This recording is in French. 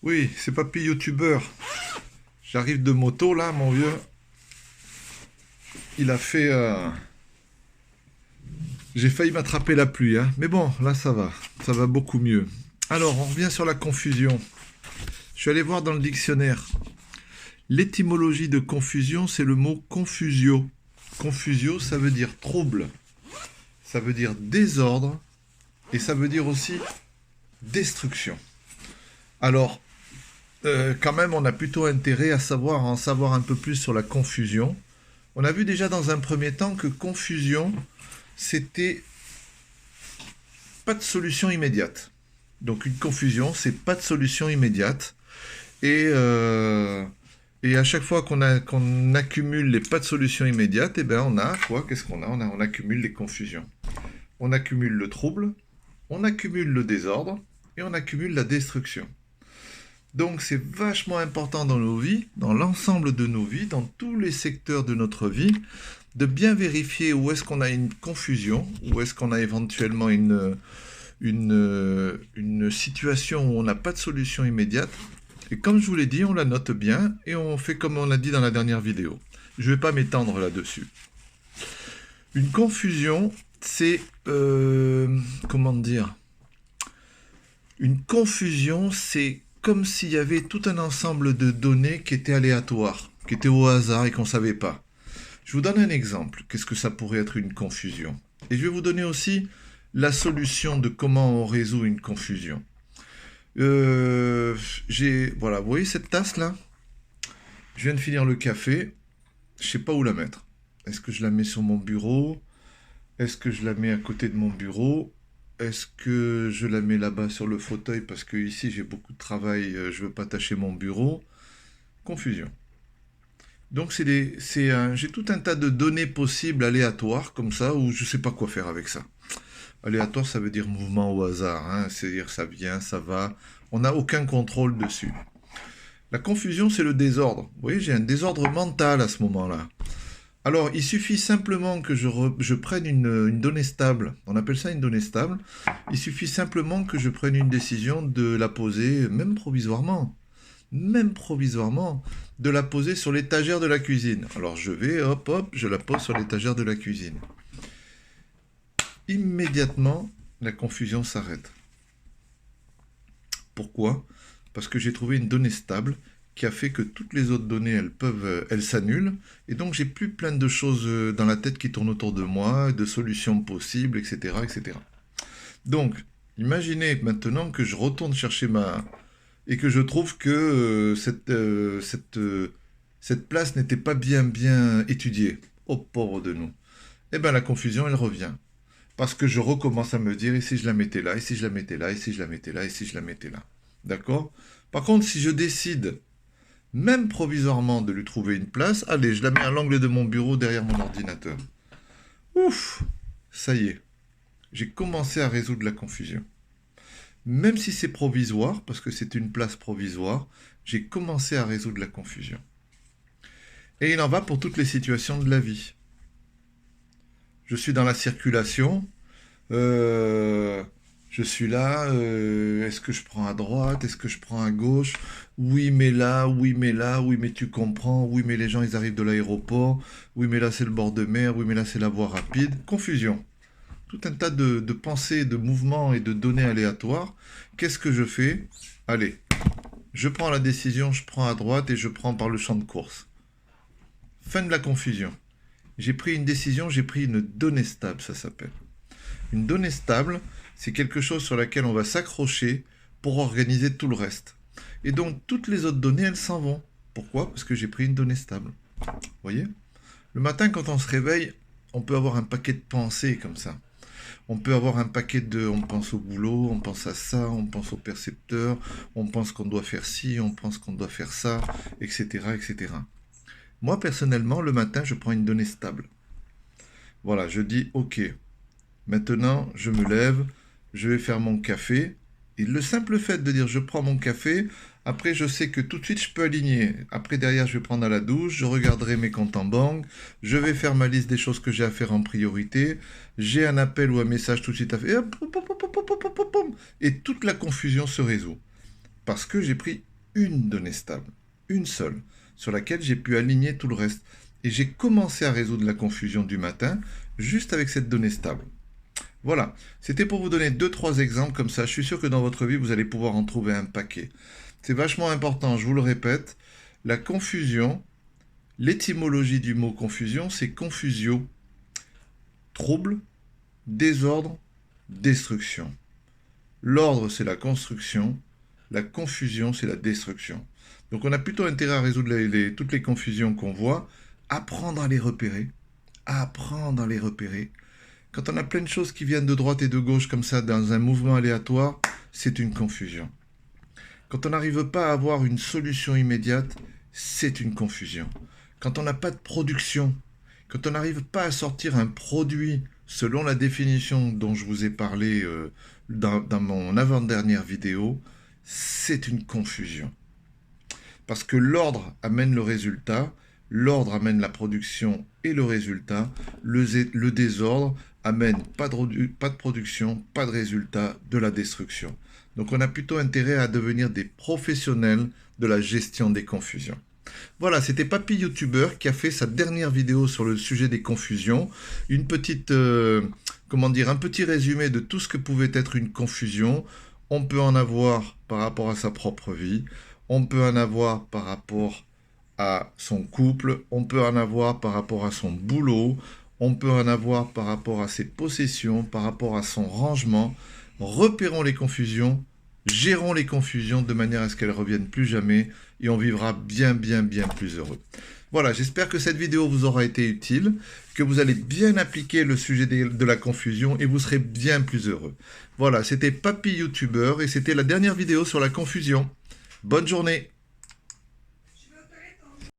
Oui, c'est papy youtubeur. J'arrive de moto là, mon vieux. Il a fait. J'ai failli m'attraper la pluie, hein. Mais bon, là ça va. Ça va beaucoup mieux. Alors, on revient sur la confusion. Je suis allé voir dans le dictionnaire. L'étymologie de confusion, c'est le mot confusio. Confusio, ça veut dire trouble. Ça veut dire désordre. Et ça veut dire aussi destruction. Alors, quand même, on a plutôt intérêt à en savoir un peu plus sur la confusion. On a vu déjà dans un premier temps que confusion, c'était pas de solution immédiate. Donc une confusion, c'est pas de solution immédiate. Et, euh, et à chaque fois qu'on accumule les pas de solution immédiate, eh ben on a quoi? Qu'est-ce qu'on a? On accumule les confusions. On accumule le trouble, on accumule le désordre et on accumule la destruction. Donc c'est vachement important dans nos vies, dans l'ensemble de nos vies, dans tous les secteurs de notre vie, de bien vérifier où est-ce qu'on a une confusion, où est-ce qu'on a éventuellement une situation où on n'a pas de solution immédiate. Et comme je vous l'ai dit, on la note bien et on fait comme on l'a dit dans la dernière vidéo. Je ne vais pas m'étendre là-dessus. Une confusion, c'est... comment dire? Une confusion, c'est comme s'il y avait tout un ensemble de données qui étaient aléatoires, qui étaient au hasard et qu'on ne savait pas. Je vous donne un exemple. Qu'est-ce que ça pourrait être une confusion? Et je vais vous donner aussi la solution de comment on résout une confusion. Voilà, vous voyez cette tasse là? Je viens de finir le café. Je sais pas où la mettre. Est-ce que je la mets sur mon bureau? Est-ce que je la mets à côté de mon bureau? Est-ce que je la mets là-bas sur le fauteuil parce que ici j'ai beaucoup de travail, je veux pas tâcher mon bureau? Confusion. Donc j'ai tout un tas de données possibles aléatoires comme ça où je sais pas quoi faire avec ça. Aléatoire, ça veut dire mouvement au hasard, hein, c'est-à-dire ça vient, ça va. On n'a aucun contrôle dessus. La confusion, c'est le désordre. Vous voyez, j'ai un désordre mental à ce moment-là. Alors, il suffit simplement que je prenne une donnée stable. On appelle ça une donnée stable. Il suffit simplement que je prenne une décision de la poser, même provisoirement, de la poser sur l'étagère de la cuisine. Alors, je vais, hop, hop, je la pose sur l'étagère de la cuisine. Immédiatement, la confusion s'arrête. Pourquoi? Parce que j'ai trouvé une donnée stable qui a fait que toutes les autres données, elles s'annulent, et donc j'ai plus plein de choses dans la tête qui tournent autour de moi, de solutions possibles, etc., etc. Donc, imaginez maintenant que je retourne chercher et que je trouve que cette place n'était pas bien étudiée. Oh pauvre de nous. Eh bien la confusion, elle revient. Parce que je recommence à me dire, et si je la mettais là, et si je la mettais là, et si je la mettais là, et si je la mettais là. D'accord? Par contre, si je décide, même provisoirement, de lui trouver une place, allez, je la mets à l'angle de mon bureau derrière mon ordinateur. Ouf! Ça y est, j'ai commencé à résoudre la confusion. Même si c'est provisoire, parce que c'est une place provisoire, j'ai commencé à résoudre la confusion. Et il en va pour toutes les situations de la vie. Je suis dans la circulation, Euh, je suis là, est-ce que je prends à droite, est-ce que je prends à gauche? Oui, mais là, oui, mais là, oui, mais tu comprends, oui, mais les gens, ils arrivent de l'aéroport, oui, mais là, c'est le bord de mer, oui, mais là, c'est la voie rapide. Confusion. Tout un tas de pensées, de mouvements et de données aléatoires. Qu'est-ce que je fais? Allez, je prends la décision, je prends à droite et je prends par le champ de course. Fin de la confusion. J'ai pris une décision, j'ai pris une donnée stable, ça s'appelle. Une donnée stable, c'est quelque chose sur laquelle on va s'accrocher pour organiser tout le reste. Et donc, toutes les autres données, elles s'en vont. Pourquoi? Parce que j'ai pris une donnée stable. Vous voyez? Le matin, quand on se réveille, on peut avoir un paquet de pensées comme ça. On peut avoir un paquet de... On pense au boulot, on pense à ça, on pense au percepteur, on pense qu'on doit faire ci, on pense qu'on doit faire ça, etc., etc. Moi, personnellement, le matin, je prends une donnée stable. Voilà, je dis, ok, maintenant, je me lève, je vais faire mon café. Et le simple fait de dire je prends mon café, après je sais que tout de suite je peux aligner. Après derrière je vais prendre à la douche, je regarderai mes comptes en banque, je vais faire ma liste des choses que j'ai à faire en priorité, j'ai un appel ou un message tout de suite à faire. Et toute la confusion se résout. Parce que j'ai pris une donnée stable, une seule, sur laquelle j'ai pu aligner tout le reste. Et j'ai commencé à résoudre la confusion du matin juste avec cette donnée stable. Voilà, c'était pour vous donner 2-3 exemples comme ça. Je suis sûr que dans votre vie, vous allez pouvoir en trouver un paquet. C'est vachement important, je vous le répète. La confusion, l'étymologie du mot confusion, c'est confusio. Trouble, désordre, destruction. L'ordre, c'est la construction. La confusion, c'est la destruction. Donc on a plutôt intérêt à résoudre toutes les confusions qu'on voit, apprendre à les repérer. Apprendre à les repérer. Quand on a plein de choses qui viennent de droite et de gauche comme ça dans un mouvement aléatoire, c'est une confusion. Quand on n'arrive pas à avoir une solution immédiate, c'est une confusion. Quand on n'a pas de production, quand on n'arrive pas à sortir un produit selon la définition dont je vous ai parlé dans mon avant-dernière vidéo, c'est une confusion. Parce que l'ordre amène le résultat, l'ordre amène la production et le résultat, le désordre amène pas de production, pas de résultat, de la destruction. Donc on a plutôt intérêt à devenir des professionnels de la gestion des confusions. Voilà, c'était Papy YouTuber qui a fait sa dernière vidéo sur le sujet des confusions. Une petite, un petit résumé de tout ce que pouvait être une confusion. On peut en avoir par rapport à sa propre vie. On peut en avoir par rapport à son couple. On peut en avoir par rapport à son boulot. On peut en avoir par rapport à ses possessions, par rapport à son rangement. Repérons les confusions, gérons les confusions de manière à ce qu'elles ne reviennent plus jamais et on vivra bien plus heureux. Voilà, j'espère que cette vidéo vous aura été utile, que vous allez bien appliquer le sujet de la confusion et vous serez bien plus heureux. Voilà, c'était Papy YouTuber et c'était la dernière vidéo sur la confusion. Bonne journée!